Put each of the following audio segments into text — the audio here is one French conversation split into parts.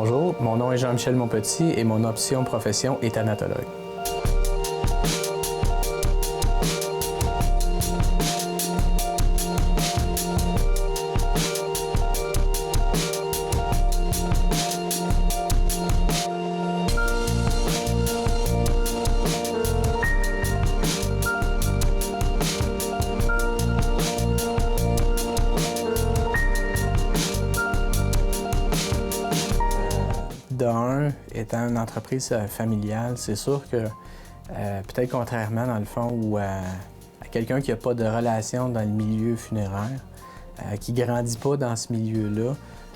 Bonjour, mon nom est Jean-Michel Monpetit et mon option profession est thanatologue. D'un, étant une entreprise familiale, c'est sûr que peut-être contrairement dans le fond ou à quelqu'un qui n'a pas de relation dans le milieu funéraire, qui ne grandit pas dans ce milieu-là,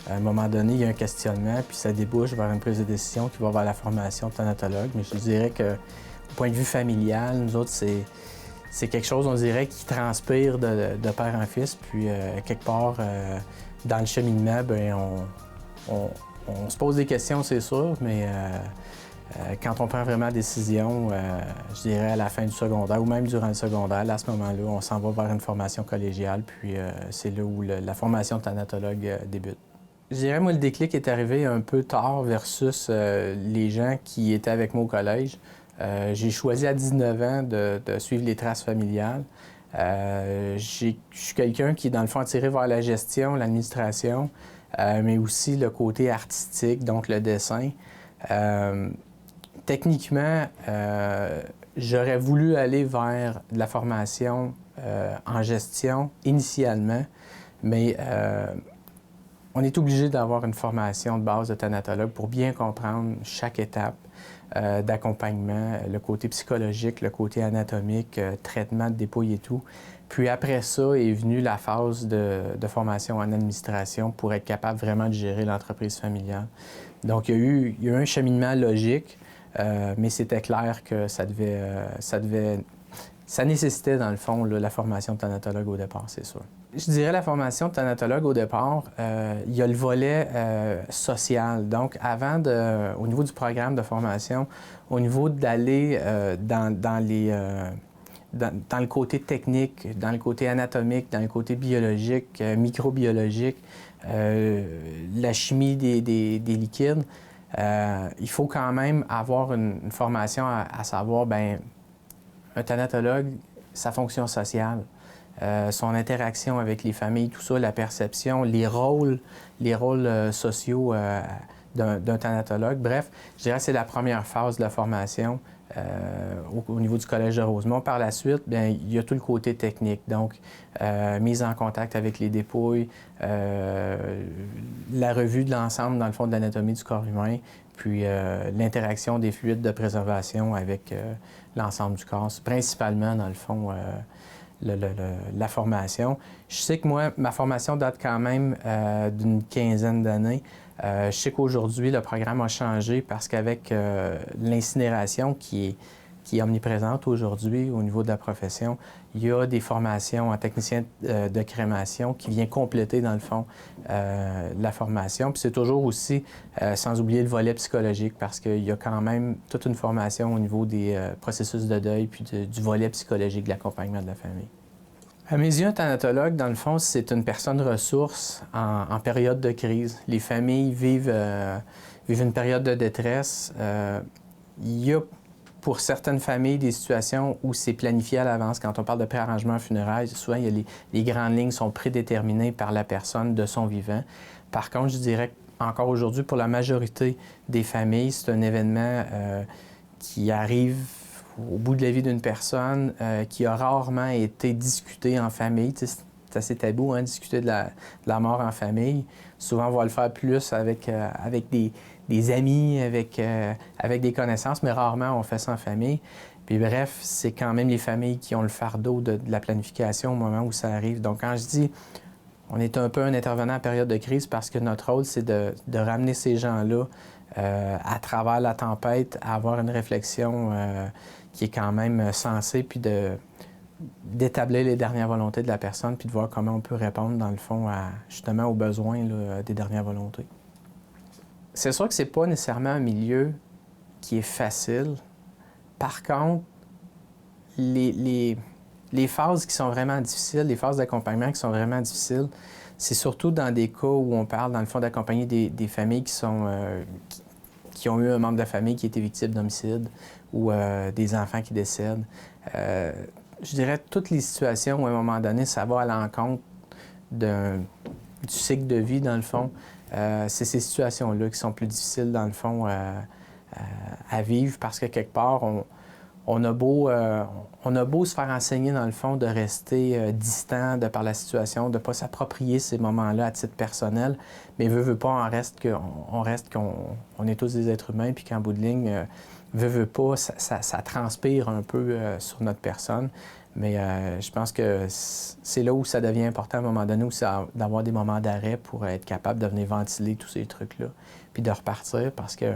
à un moment donné, il y a un questionnement, puis ça débouche vers une prise de décision qui va vers la formation de thanatologue. Mais je dirais que, au point de vue familial, nous autres, c'est quelque chose, on dirait, qui transpire de père en fils. Puis, quelque part, dans le cheminement, bien, on se pose des questions, c'est sûr, mais quand on prend vraiment la décision, je dirais à la fin du secondaire ou même durant le secondaire, là, à ce moment-là, on s'en va vers une formation collégiale, puis c'est là où la formation de thanatologue débute. Je dirais, moi, le déclic est arrivé un peu tard versus les gens qui étaient avec moi au collège. J'ai choisi à 19 ans de suivre les traces familiales. Je suis quelqu'un qui est, dans le fond, attiré vers la gestion, l'administration, mais aussi le côté artistique, donc le dessin. Techniquement, j'aurais voulu aller vers de la formation en gestion initialement, mais on est obligé d'avoir une formation de base de thanatologue pour bien comprendre chaque étape d'accompagnement, le côté psychologique, le côté anatomique, traitement de dépouille et tout. Puis après ça est venue la phase de formation en administration pour être capable vraiment de gérer l'entreprise familiale. Donc il y a eu un cheminement logique, mais c'était clair que ça nécessitait dans le fond là, la formation de thanatologue au départ, c'est sûr. Je dirais la formation de thanatologue au départ, il y a le volet social. Donc, au niveau du programme de formation, au niveau d'aller dans le côté technique, dans le côté anatomique, dans le côté biologique, microbiologique, la chimie des liquides, il faut quand même avoir une formation à savoir, bien, un thanatologue, sa fonction sociale. Son interaction avec les familles, tout ça, la perception, les rôles sociaux d'un thanatologue. Bref, je dirais que c'est la première phase de la formation au niveau du Collège de Rosemont. Par la suite, bien, il y a tout le côté technique, donc mise en contact avec les dépouilles, la revue de l'ensemble, dans le fond, de l'anatomie du corps humain, puis l'interaction des fluides de préservation avec l'ensemble du corps. C'est principalement, dans le fond, la formation. Je sais que moi, ma formation date quand même d'une quinzaine d'années. Je sais qu'aujourd'hui, le programme a changé parce qu'avec l'incinération qui est omniprésente aujourd'hui au niveau de la profession, il y a des formations en technicien de crémation qui vient compléter, dans le fond, la formation. Puis c'est toujours aussi, sans oublier le volet psychologique, parce qu'il y a quand même toute une formation au niveau des processus de deuil puis du volet psychologique de l'accompagnement de la famille. À mes yeux, un thanatologue, dans le fond, c'est une personne ressource en période de crise. Les familles vivent une période de détresse. Il y a pour certaines familles des situations où c'est planifié à l'avance. Quand on parle de préarrangement funéraire, souvent il y a les grandes lignes sont prédéterminées par la personne de son vivant. Par contre, je dirais encore aujourd'hui, pour la majorité des familles, c'est un événement qui arrive au bout de la vie d'une personne qui a rarement été discuté en famille. Tu sais, c'est assez tabou, hein, discuter de la mort en famille. Souvent, on va le faire plus avec des amis, avec des connaissances, mais rarement on fait ça en famille. Puis bref, c'est quand même les familles qui ont le fardeau de la planification au moment où ça arrive. Donc quand je dis on est un peu un intervenant en période de crise parce que notre rôle, c'est de ramener ces gens-là à travers la tempête, à avoir une réflexion qui est quand même sensée, puis d'établir les dernières volontés de la personne, puis de voir comment on peut répondre, dans le fond, justement aux besoins là, des dernières volontés. C'est sûr que c'est pas nécessairement un milieu qui est facile. Par contre, les les phases qui sont vraiment difficiles, les phases d'accompagnement qui sont vraiment difficiles, c'est surtout dans des cas où on parle, dans le fond, d'accompagner des familles qui ont eu un membre de la famille qui a été victime d'homicide ou des enfants qui décèdent. Je dirais toutes les situations où, à un moment donné, ça va à l'encontre du cycle de vie, dans le fond. C'est ces situations-là qui sont plus difficiles, dans le fond, à vivre parce que, quelque part, on a beau se faire enseigner, dans le fond, de rester distant de par la situation, de ne pas s'approprier ces moments-là à titre personnel, mais veut pas, on reste qu'on est tous des êtres humains, puis qu'en bout de ligne, veut pas, ça transpire un peu sur notre personne. Mais je pense que c'est là où ça devient important à un moment donné, d'avoir des moments d'arrêt pour être capable de venir ventiler tous ces trucs-là, puis de repartir, parce que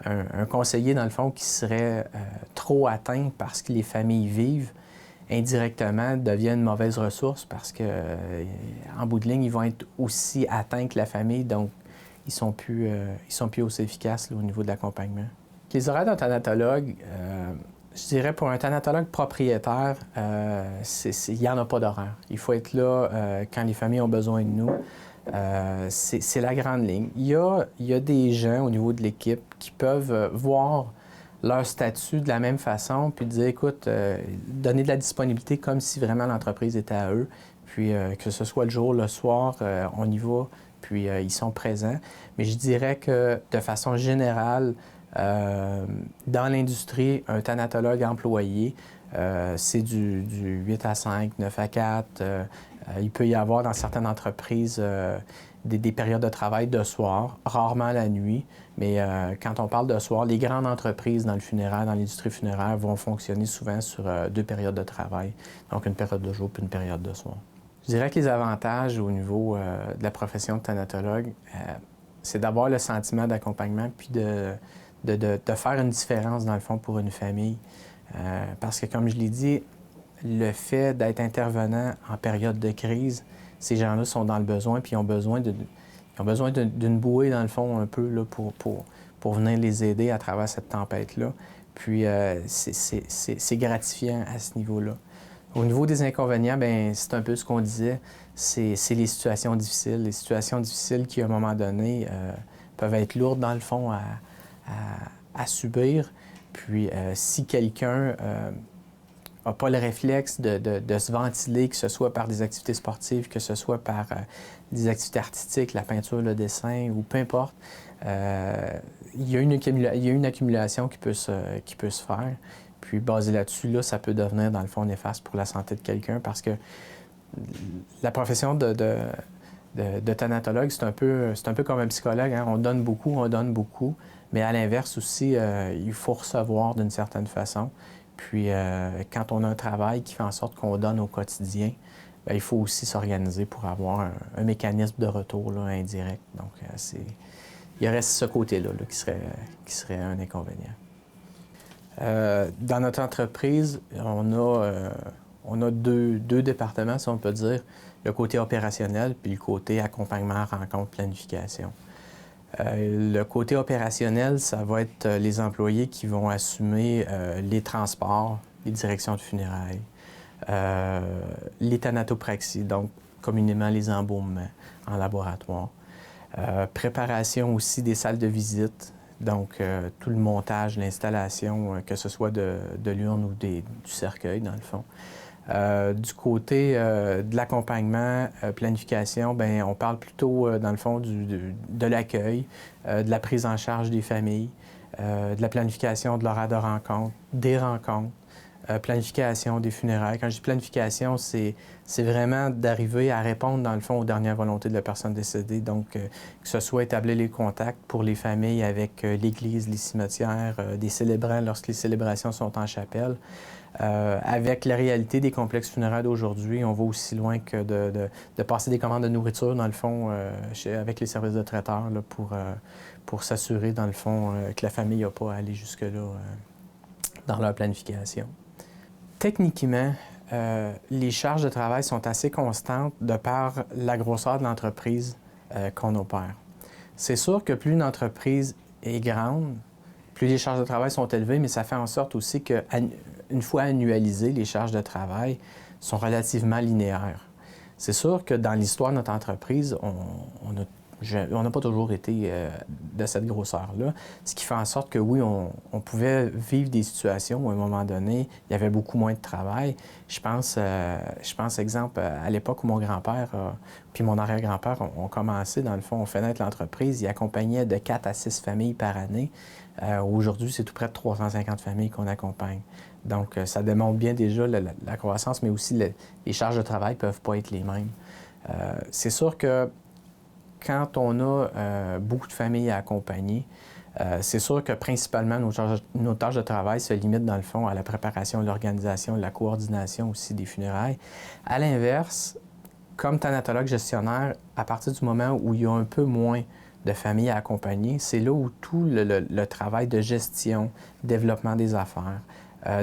un conseiller, dans le fond, qui serait trop atteint parce que les familles vivent, indirectement, devient une mauvaise ressource parce que, en bout de ligne, ils vont être aussi atteints que la famille, donc ils sont plus aussi efficaces là, au niveau de l'accompagnement. Les horaires d'un thanatologue, je dirais pour un thanatologue propriétaire, il n'y en a pas d'horaire. Il faut être là quand les familles ont besoin de nous. C'est la grande ligne. Il y a des gens au niveau de l'équipe qui peuvent voir leur statut de la même façon, puis dire, écoute, donner de la disponibilité comme si vraiment l'entreprise était à eux, puis que ce soit le jour, le soir, on y va, puis ils sont présents. Mais je dirais que de façon générale, dans l'industrie, un thanatologue employé, c'est du 8 à 5, 9 à 4. Il peut y avoir dans certaines entreprises des périodes de travail de soir, rarement la nuit. Mais quand on parle de soir, les grandes entreprises dans le funéraire, dans l'industrie funéraire, vont fonctionner souvent sur 2 périodes de travail. Donc une période de jour puis une période de soir. Je dirais que les avantages au niveau de la profession de thanatologue, c'est d'avoir le sentiment d'accompagnement puis de faire une différence, dans le fond, pour une famille. Parce que, comme je l'ai dit, le fait d'être intervenant en période de crise, ces gens-là sont dans le besoin, puis ils ont besoin d'une bouée, dans le fond, un peu, là, pour venir les aider à travers cette tempête-là. Puis, c'est gratifiant à ce niveau-là. Au niveau des inconvénients, bien, c'est un peu ce qu'on disait, c'est les situations difficiles. Les situations difficiles qui, à un moment donné, peuvent être lourdes, dans le fond, à subir. Puis, si quelqu'un n'a pas le réflexe de se ventiler, que ce soit par des activités sportives, que ce soit par des activités artistiques, la peinture, le dessin, ou peu importe, il y a une accumulation qui peut se faire. Puis, basé là-dessus, là, ça peut devenir, dans le fond, néfaste pour la santé de quelqu'un parce que la profession de thanatologue, c'est un peu comme un psychologue. Hein? On donne beaucoup, mais à l'inverse aussi, il faut recevoir d'une certaine façon. Puis, quand on a un travail qui fait en sorte qu'on donne au quotidien, bien, il faut aussi s'organiser pour avoir un mécanisme de retour là, indirect. Donc, il reste ce côté-là là, qui serait un inconvénient. Dans notre entreprise, on a deux départements, si on peut dire, le côté opérationnel puis le côté accompagnement, rencontre, planification. Le côté opérationnel, ça va être les employés qui vont assumer les transports, les directions de funérailles, les thanatopraxies, donc communément les embaumements en laboratoire. Préparation aussi des salles de visite, donc tout le montage, l'installation, que ce soit de l'urne ou du cercueil, dans le fond. Du côté de l'accompagnement, planification, bien, on parle plutôt, dans le fond, de l'accueil, de la prise en charge des familles, de la planification de l'horaire de rencontre, des rencontres, planification des funérailles. Quand je dis planification, c'est vraiment d'arriver à répondre, dans le fond, aux dernières volontés de la personne décédée. Donc, que ce soit établir les contacts pour les familles avec l'Église, les cimetières, des célébrants lorsque les célébrations sont en chapelle. Avec la réalité des complexes funéraires d'aujourd'hui, on va aussi loin que de passer des commandes de nourriture, dans le fond, avec les services de traiteurs, là, pour s'assurer, dans le fond, que la famille n'a pas à aller jusque-là dans leur planification. Techniquement, les charges de travail sont assez constantes de par la grosseur de l'entreprise qu'on opère. C'est sûr que plus une entreprise est grande, plus les charges de travail sont élevées, mais ça fait en sorte aussi qu'une fois annualisées, les charges de travail sont relativement linéaires. C'est sûr que dans l'histoire de notre entreprise, on n'a pas toujours été de cette grosseur-là, ce qui fait en sorte que oui, on pouvait vivre des situations où à un moment donné, il y avait beaucoup moins de travail. Je pense exemple, à l'époque où mon grand-père puis mon arrière-grand-père ont commencé, dans le fond, on fait naître l'entreprise, ils accompagnaient de 4 à 6 familles par année. Aujourd'hui, c'est tout près de 350 familles qu'on accompagne. Donc, ça démontre bien déjà la croissance, mais aussi les charges de travail ne peuvent pas être les mêmes. C'est sûr que quand on a beaucoup de familles à accompagner, c'est sûr que principalement nos tâches de travail se limitent dans le fond à la préparation, l'organisation, la coordination aussi des funérailles. À l'inverse, comme thanatologue gestionnaire, à partir du moment où il y a un peu moins de familles à accompagner, c'est là où tout le travail de gestion, développement des affaires,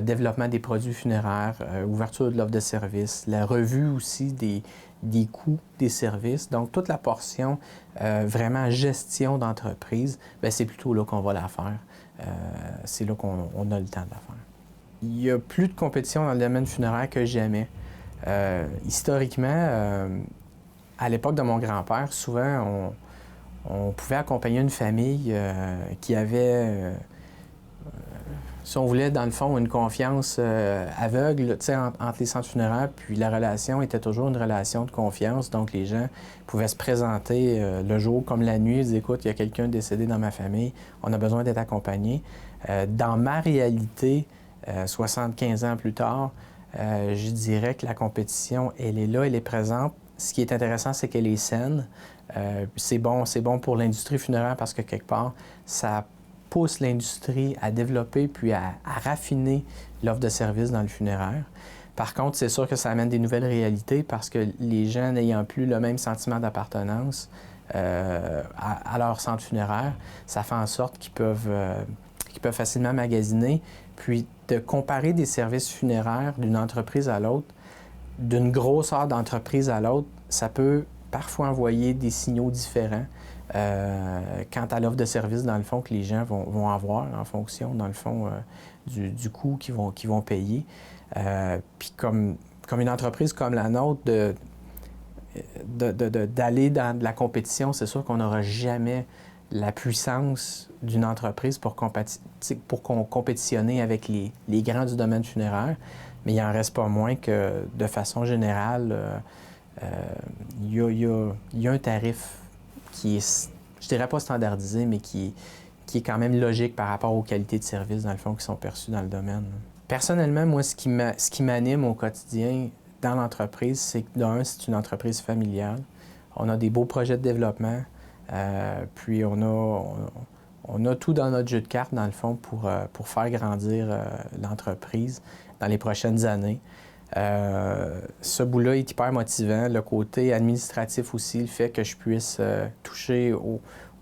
développement des produits funéraires, ouverture de l'offre de services, la revue aussi des coûts des services. Donc, toute la portion vraiment gestion d'entreprise, bien, c'est plutôt là qu'on va la faire. C'est là qu'on a le temps de la faire. Il y a plus de compétition dans le domaine funéraire que jamais. Historiquement, à l'époque de mon grand-père, souvent, on pouvait accompagner une famille qui avait, si on voulait, dans le fond, une confiance aveugle entre les centres funéraires, puis la relation était toujours une relation de confiance. Donc, les gens pouvaient se présenter le jour comme la nuit, ils disaient, écoute, il y a quelqu'un décédé dans ma famille, on a besoin d'être accompagné. Dans ma réalité, 75 ans plus tard, je dirais que la compétition, elle est là, elle est présente. Ce qui est intéressant, c'est qu'elle est saine. C'est bon pour l'industrie funéraire parce que quelque part, ça pousse l'industrie à développer puis à raffiner l'offre de services dans le funéraire. Par contre, c'est sûr que ça amène des nouvelles réalités parce que les gens n'ayant plus le même sentiment d'appartenance à leur centre funéraire, ça fait en sorte qu'ils peuvent facilement magasiner. Puis de comparer des services funéraires d'une entreprise à l'autre, d'une grosseur d'entreprise à l'autre, ça peut parfois envoyer des signaux différents quant à l'offre de service, dans le fond, que les gens vont avoir en fonction, dans le fond, du coût qu'ils vont payer. Puis comme une entreprise comme la nôtre, d'aller dans de la compétition, c'est sûr qu'on n'aura jamais la puissance d'une entreprise pour compétitionner avec les grands du domaine funéraire, mais il n'en reste pas moins que, de façon générale, il y a un tarif qui est, je dirais pas standardisé, mais qui est quand même logique par rapport aux qualités de service, dans le fond, qui sont perçues dans le domaine. Personnellement, moi, ce qui m'anime au quotidien dans l'entreprise, c'est que d'un, c'est une entreprise familiale. On a des beaux projets de développement, puis on a tout dans notre jeu de cartes, dans le fond, pour faire grandir l'entreprise dans les prochaines années. Ce bout-là est hyper motivant. Le côté administratif aussi, le fait que je puisse toucher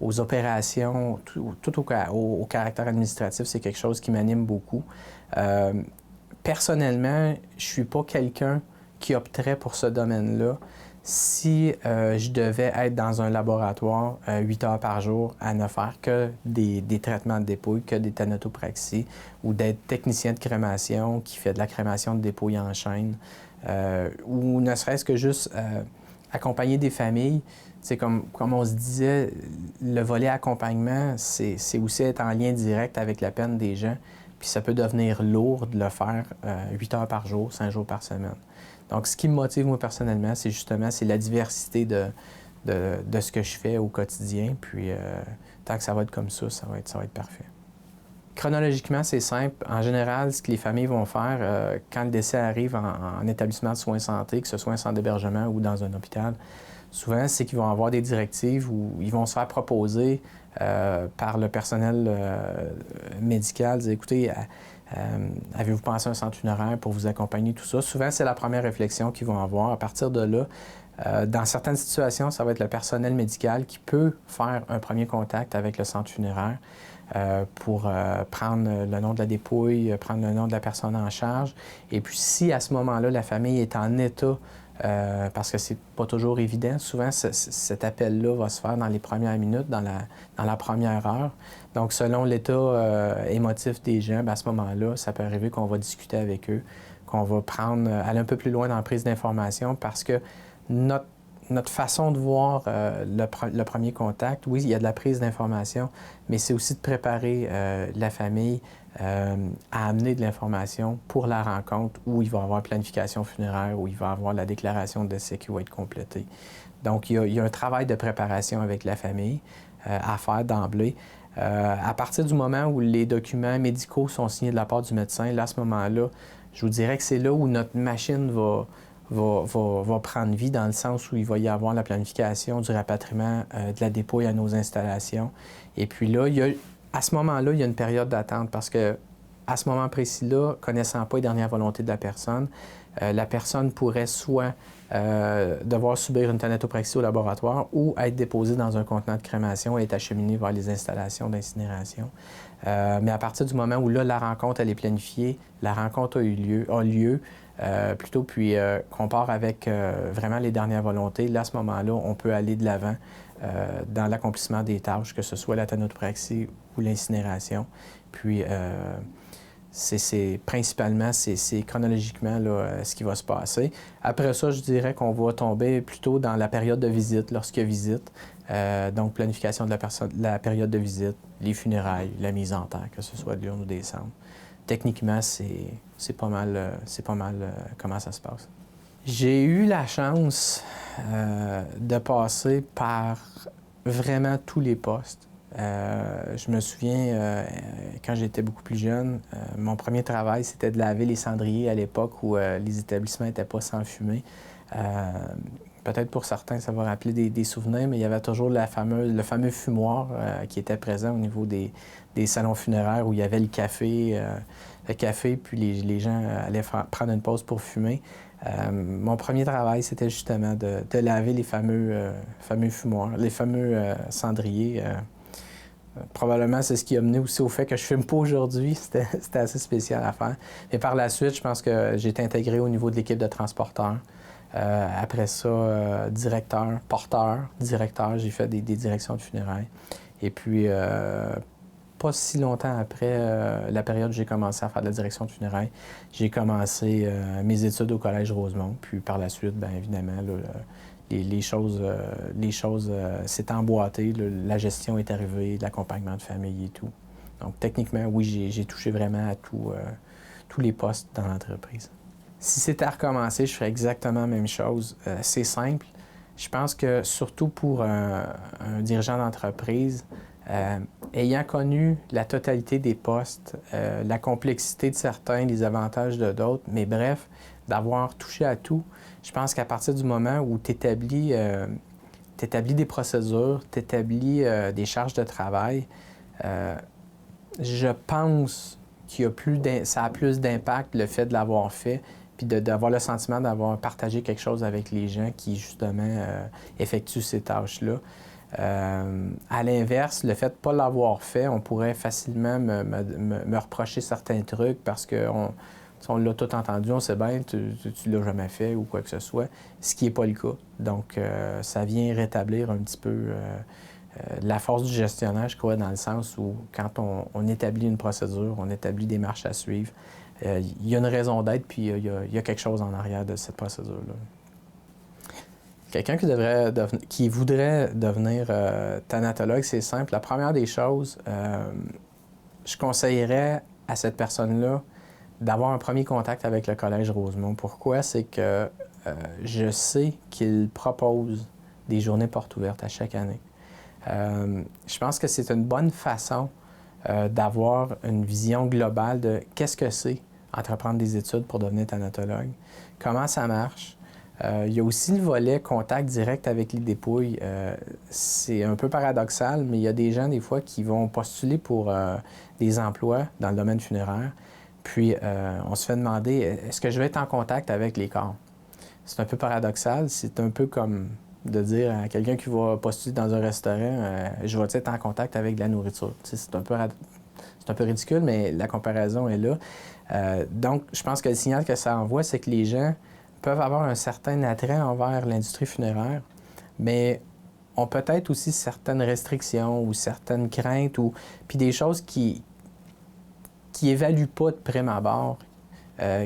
aux opérations, tout au caractère administratif, c'est quelque chose qui m'anime beaucoup. Personnellement, je ne suis pas quelqu'un qui opterait pour ce domaine-là. Si je devais être dans un laboratoire 8 heures par jour à ne faire que des traitements de dépouille, que des thanatopraxies, ou d'être technicien de crémation qui fait de la crémation de dépouille en chaîne, ou ne serait-ce que juste accompagner des familles. C'est comme on se disait, le volet accompagnement, c'est aussi être en lien direct avec la peine des gens, puis ça peut devenir lourd de le faire 8 heures par jour, 5 jours par semaine. Donc, ce qui me motive, moi, personnellement, c'est la diversité de ce que je fais au quotidien. Puis, tant que ça va être comme ça va être parfait. Chronologiquement, c'est simple. En général, ce que les familles vont faire quand le décès arrive en établissement de soins santé, que ce soit un centre d'hébergement ou dans un hôpital, souvent, c'est qu'ils vont avoir des directives où ils vont se faire proposer par le personnel médical, dire, écoutez, avez-vous pensé à un centre funéraire pour vous accompagner, tout ça? Souvent, c'est la première réflexion qu'ils vont avoir. À partir de là, dans certaines situations, ça va être le personnel médical qui peut faire un premier contact avec le centre funéraire pour prendre le nom de la dépouille, prendre le nom de la personne en charge. Et puis, si à ce moment-là, la famille est en état parce que c'est pas toujours évident. Souvent, cet appel-là va se faire dans les premières minutes, dans la première heure. Donc, selon l'état émotif des gens, bien, à ce moment-là, ça peut arriver qu'on va discuter avec eux, qu'on va aller un peu plus loin dans la prise d'information parce que notre façon de voir le premier contact, oui, il y a de la prise d'information, mais c'est aussi de préparer la famille à amener de l'information pour la rencontre où il va y avoir planification funéraire, où il va y avoir la déclaration de décès qui va être complétée. Donc, il y a un travail de préparation avec la famille à faire d'emblée. À partir du moment où les documents médicaux sont signés de la part du médecin, là, à ce moment-là, je vous dirais que c'est là où notre machine va prendre vie, dans le sens où il va y avoir la planification du rapatriement de la dépouille à nos installations. Et puis là, à ce moment-là, il y a une période d'attente parce que à ce moment précis-là, connaissant pas les dernières volontés de la personne pourrait soit devoir subir une thanatopraxie au laboratoire ou être déposée dans un contenant de crémation et être acheminée vers les installations d'incinération. Mais à partir du moment où là, la rencontre elle est planifiée, la rencontre a lieu, plutôt puis qu'on part avec vraiment les dernières volontés, là, à ce moment-là, on peut aller de l'avant dans l'accomplissement des tâches, que ce soit la thanatopraxie ou l'incinération. Puis, principalement, c'est chronologiquement là, ce qui va se passer. Après ça, je dirais qu'on va tomber plutôt dans la période de visite, lorsqu'il y a visite. Donc, planification de la période de visite, les funérailles, la mise en terre, que ce soit d'urne ou des cendres. Techniquement, c'est pas mal comment ça se passe. J'ai eu la chance de passer par vraiment tous les postes. Je me souviens, quand j'étais beaucoup plus jeune, mon premier travail, c'était de laver les cendriers à l'époque où les établissements n'étaient pas sans fumée. Peut-être pour certains, ça va rappeler des souvenirs, mais il y avait toujours le fameux fumoir qui était présent au niveau des salons funéraires où il y avait le café, puis les gens allaient prendre une pause pour fumer. Mon premier travail, c'était justement de laver les fameux fumoirs, les fameux cendriers. Probablement, c'est ce qui a mené aussi au fait que je ne fume pas aujourd'hui. C'était assez spécial à faire. Mais par la suite, je pense que j'ai été intégré au niveau de l'équipe de transporteurs. Après ça, directeur, porteur, directeur, j'ai fait des directions de funérailles. Et puis, pas si longtemps après la période où j'ai commencé à faire de la direction de funérailles, j'ai commencé mes études au Collège Rosemont. Puis par la suite, bien évidemment, là, les choses s'est emboîté, la gestion est arrivée, l'accompagnement de famille et tout. Donc techniquement, oui, j'ai touché vraiment à tous les postes dans l'entreprise. Si c'était à recommencer, je ferais exactement la même chose. C'est simple. Je pense que surtout pour un dirigeant d'entreprise, ayant connu la totalité des postes, la complexité de certains, les avantages de d'autres, mais bref, d'avoir touché à tout, je pense qu'à partir du moment où tu établis des procédures, tu établis des charges de travail, je pense ça a plus d'impact le fait de l'avoir fait, puis d'avoir le sentiment d'avoir partagé quelque chose avec les gens qui, justement, effectuent ces tâches-là. À l'inverse, le fait de ne pas l'avoir fait, on pourrait facilement me reprocher certains trucs parce qu'on l'a tout entendu, on sait bien, tu l'as jamais fait ou quoi que ce soit, ce qui n'est pas le cas. Donc, ça vient rétablir un petit peu la force du gestionnaire, je crois, dans le sens où quand on établit une procédure, on établit des marches à suivre, il y a une raison d'être, puis il y a quelque chose en arrière de cette procédure-là. Quelqu'un qui voudrait devenir thanatologue, c'est simple. La première des choses, je conseillerais à cette personne-là d'avoir un premier contact avec le Collège Rosemont. Pourquoi? C'est que je sais qu'il propose des journées portes ouvertes à chaque année. Je pense que c'est une bonne façon d'avoir une vision globale de qu'est-ce que c'est entreprendre des études pour devenir thanatologue, comment ça marche. Il y a aussi le volet contact direct avec les dépouilles. C'est un peu paradoxal, mais il y a des gens, des fois, qui vont postuler pour des emplois dans le domaine funéraire. Puis, on se fait demander, est-ce que je vais être en contact avec les corps? C'est un peu paradoxal. C'est un peu comme de dire à quelqu'un qui va postuler dans un restaurant, je vais être en contact avec de la nourriture. C'est un peu ridicule, mais la comparaison est là. Donc, je pense que le signal que ça envoie, c'est que les gens peuvent avoir un certain attrait envers l'industrie funéraire, mais ont peut-être aussi certaines restrictions ou certaines craintes, puis des choses qui évaluent pas de prime abord,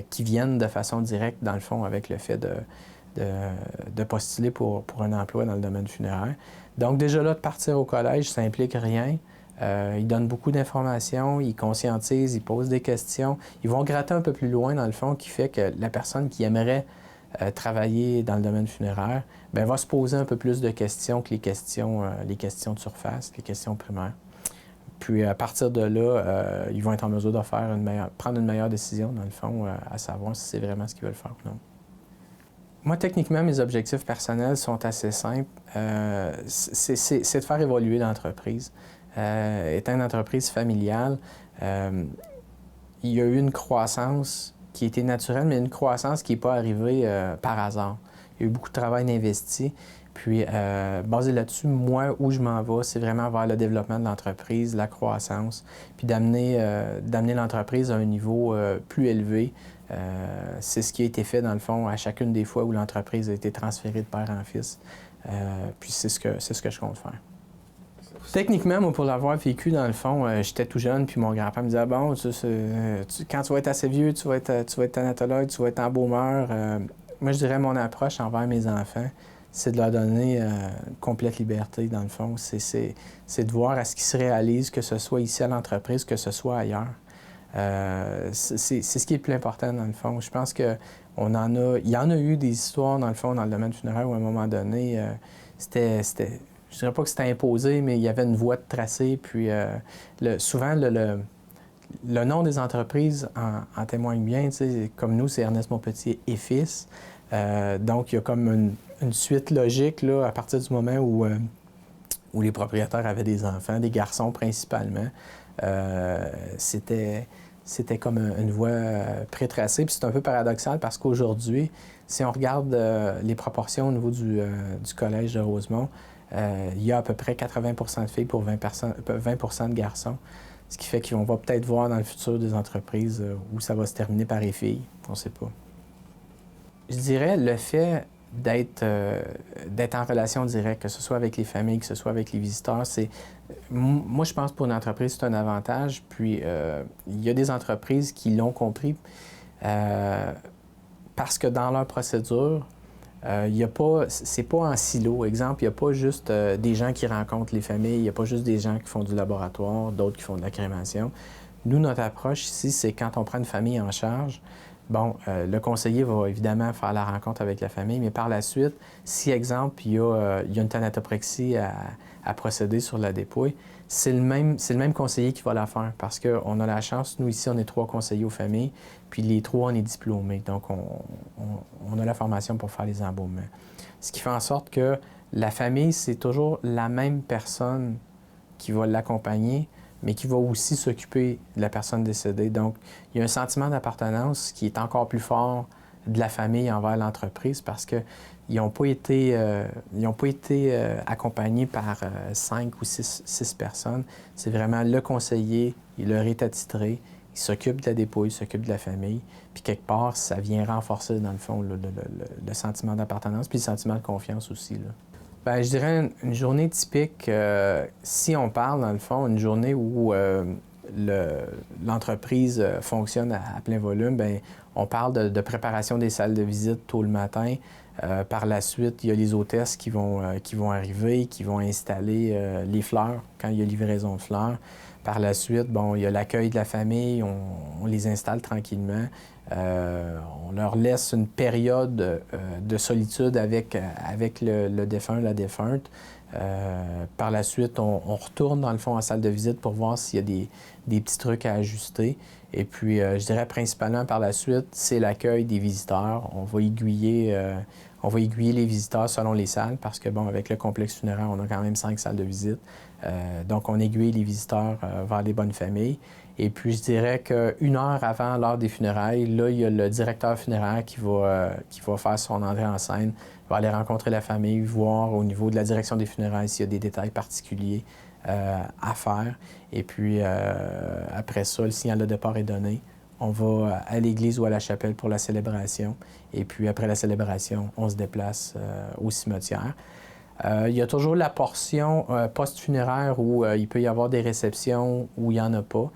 qui viennent de façon directe, dans le fond, avec le fait de postuler pour un emploi dans le domaine funéraire. Donc déjà là, de partir au collège, ça implique rien. Ils donnent beaucoup d'informations, ils conscientisent, ils posent des questions. Ils vont gratter un peu plus loin, dans le fond, qui fait que la personne qui aimerait travailler dans le domaine funéraire, bien, va se poser un peu plus de questions que les questions de surface, les questions primaires. Puis à partir de là, ils vont être en mesure de prendre une meilleure décision, dans le fond, à savoir si c'est vraiment ce qu'ils veulent faire ou non. Moi, techniquement, mes objectifs personnels sont assez simples. C'est de faire évoluer l'entreprise. Étant une entreprise familiale, il y a eu une croissance qui était naturelle, mais une croissance qui n'est pas arrivée par hasard. Il y a eu beaucoup de travail investi. Puis, basé là-dessus, moi, où je m'en vais, c'est vraiment vers le développement de l'entreprise, la croissance, puis d'amener l'entreprise à un niveau plus élevé. C'est ce qui a été fait, dans le fond, à chacune des fois où l'entreprise a été transférée de père en fils. Puis, c'est ce que je compte faire. Techniquement, moi, pour l'avoir vécu, dans le fond, j'étais tout jeune, puis mon grand-père me disait « Bon, quand tu vas être assez vieux, tu vas être thanatologue, tu vas être embaumeur. » Moi, je dirais mon approche envers mes enfants, c'est de leur donner complète liberté, dans le fond. C'est de voir à ce qu'ils se réalisent, que ce soit ici à l'entreprise, que ce soit ailleurs. C'est ce qui est le plus important, dans le fond. Je pense qu'il y en a eu des histoires, dans le fond, dans le domaine funéraire où, à un moment donné, je dirais pas que c'était imposé, mais il y avait une voie de tracé. Puis souvent, le nom des entreprises en témoigne bien. Comme nous, c'est Ernest Montpetit et Fils. Donc, il y a comme une suite logique là, à partir du moment où les propriétaires avaient des enfants, des garçons principalement. C'était comme une voie pré-tracée. Puis c'est un peu paradoxal parce qu'aujourd'hui, si on regarde les proportions au niveau du collège de Rosemont, il y a à peu près 80 % de filles pour 20 % de garçons. Ce qui fait qu'on va peut-être voir dans le futur des entreprises où ça va se terminer par les filles. On ne sait pas. Je dirais le fait d'être en relation directe, que ce soit avec les familles, que ce soit avec les visiteurs, moi, je pense pour une entreprise, c'est un avantage. Puis, il y a des entreprises qui l'ont compris parce que dans leur procédure, c'est pas en silo. Exemple, il n'y a pas juste des gens qui rencontrent les familles, il n'y a pas juste des gens qui font du laboratoire, d'autres qui font de la crémation. Nous, notre approche ici, c'est quand on prend une famille en charge, bon, le conseiller va évidemment faire la rencontre avec la famille, mais par la suite, si, exemple, il y a une thanatopraxie à procéder sur la dépouille, c'est le même conseiller qui va la faire parce qu'on a la chance, nous ici, on est 3 conseillers aux familles, puis les 3, on est diplômés, donc on a la formation pour faire les embaumements. Ce qui fait en sorte que la famille, c'est toujours la même personne qui va l'accompagner, mais qui va aussi s'occuper de la personne décédée. Donc, il y a un sentiment d'appartenance qui est encore plus fort de la famille envers l'entreprise parce qu'ils n'ont pas été, accompagnés par 5 ou 6 personnes. C'est vraiment le conseiller, il leur est attitré, il s'occupe de la dépouille, il s'occupe de la famille. Puis quelque part, ça vient renforcer, dans le fond, le sentiment d'appartenance, puis le sentiment de confiance aussi, là. Bien, je dirais une journée typique, si on parle, dans le fond, une journée où l'entreprise fonctionne à plein volume, bien, on parle de préparation des salles de visite tôt le matin. Par la suite, il y a les hôtesses qui vont arriver, qui vont installer les fleurs quand il y a livraison de fleurs. Par la suite, bon, il y a l'accueil de la famille, on les installe tranquillement. On leur laisse une période de solitude avec le défunt, la défunte. Par la suite, on retourne dans le fond en salle de visite pour voir s'il y a des petits trucs à ajuster. Et puis, je dirais principalement par la suite, c'est l'accueil des visiteurs. On va aiguiller les visiteurs selon les salles parce que, bon, avec le complexe funéraire, on a quand même 5 salles de visite. Donc, on aiguille les visiteurs vers les bonnes familles. Et puis, je dirais qu'une heure avant l'heure des funérailles, là, il y a le directeur funéraire qui va faire son entrée en scène, va aller rencontrer la famille, voir au niveau de la direction des funérailles s'il y a des détails particuliers à faire. Et puis, après ça, le signal de départ est donné. on va à l'église ou à la chapelle pour la célébration. Et puis après la célébration, on se déplace au cimetière. Il y a toujours la portion post-funéraire où il peut y avoir des réceptions où il n'y en a pas.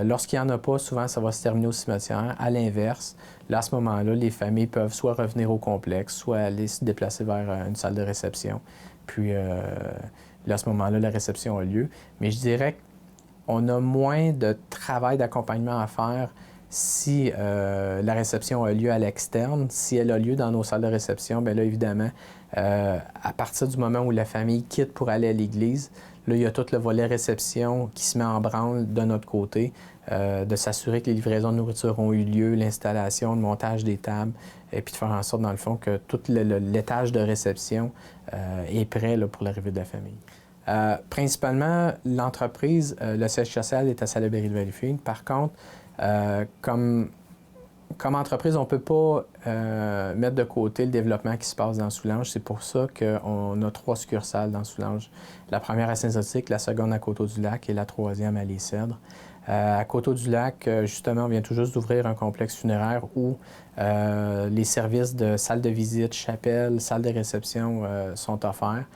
Lorsqu'il n'y en a pas, souvent, ça va se terminer au cimetière. À l'inverse, là, à ce moment-là, les familles peuvent soit revenir au complexe, soit aller se déplacer vers une salle de réception. Puis, là, à ce moment-là, la réception a lieu. Mais je dirais qu'on a moins de travail d'accompagnement à faire si la réception a lieu à l'externe. Si elle a lieu dans nos salles de réception, bien là, évidemment, à partir du moment où la famille quitte pour aller à l'église, là, il y a tout le volet réception qui se met en branle de notre côté, de s'assurer que les livraisons de nourriture ont eu lieu, l'installation, le montage des tables, et puis de faire en sorte, dans le fond, que tout l'étage de réception est prêt là, pour l'arrivée de la famille. Principalement, l'entreprise, le siège social est à Salaberry-de-Valleyfield. Par contre, comme entreprise, on ne peut pas mettre de côté le développement qui se passe dans Soulanges. C'est pour ça qu'on a 3 succursales dans Soulanges. La première à Saint-Zotique, la seconde à Coteau-du-Lac et la troisième à Les-Cèdres. À Coteau-du-Lac, justement, on vient tout juste d'ouvrir un complexe funéraire où les services de salle de visite, chapelle, salle de réception sont offerts.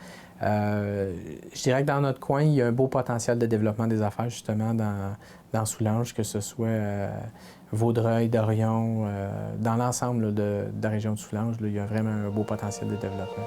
Je dirais que dans notre coin, il y a un beau potentiel de développement des affaires, justement, dans Soulanges, que ce soit Vaudreuil, Dorion, dans l'ensemble de la région de Soulanges, là, il y a vraiment un beau potentiel de développement.